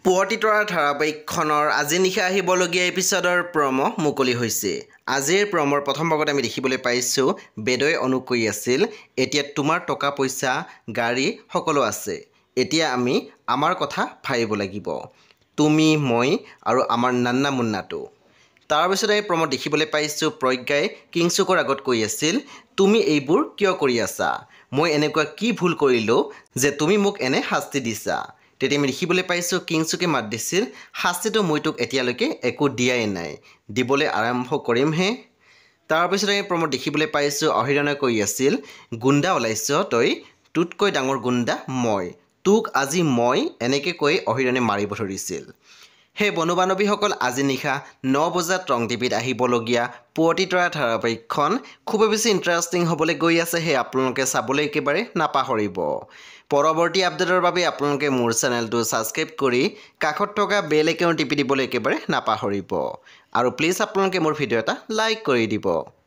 পুৱতি তৰা ধাৰাবাহিকখনৰ আজি নিশা আহিবলগীয়া এপিছডৰ প্ৰম' মুকলি হৈছে। আজিৰ প্ৰমৰ প্ৰথম ভাগত আমি দেখিবলৈ পাইছোঁ বেদই অনুক কৈ আছিল, এতিয়া তোমাৰ টকা পইচা গাড়ী সকলো আছে, এতিয়া আমি আমাৰ কথা ভাবিব লাগিব, তুমি মই আৰু আমাৰ নান্না মুন্নাটো। তাৰপিছত আমি প্ৰমত দেখিবলৈ পাইছোঁ প্ৰজ্ঞাই কিংচুকৰ আগত কৈ আছিল, তুমি এইবোৰ কিয় কৰি আছা, মই এনেকুৱা কি ভুল কৰিলোঁ যে তুমি মোক এনে শাস্তি দিছা। তেতিয়া আমি দেখিবলৈ পাইছোঁ কিংচুকে মাত দিছিল, শাস্তিটো মই তোক এতিয়ালৈকে একো দিয়াই নাই, দিবলৈ আৰম্ভ কৰিমহে। তাৰপিছত আমি প্ৰমত দেখিবলৈ পাইছোঁ অহিৰণে কৈ আছিল, গুণ্ডা ওলাইছ তই, তোতকৈ ডাঙৰ গুণ্ডা মই, তোক আজি মই এনেকৈ কৈ অহিৰণে মাৰিব ধৰিছিল। সেই বন্ধু বান্ধৱীসকল আজি নিশা 9 বজাত ৰং টিভিত আহিবলগীয়া পুৱতি তৰা ধাৰাবাহিকখন খুবেই বেছি ইণ্টাৰেষ্টিং হ'বলৈ গৈ আছে, সেই আপোনালোকে চাবলৈ একেবাৰে নাপাহৰিব। পৰৱৰ্তী আপডেটৰ বাবে আপোনালোকে মোৰ চেনেলটো ছাবস্ক্ৰাইব কৰি কাষত থকা বেল আইকন টিপি দিবলৈ একেবাৰে নাপাহৰিব আৰু প্লিজ আপোনালোকে মোৰ ভিডিঅ' এটা লাইক কৰি দিব।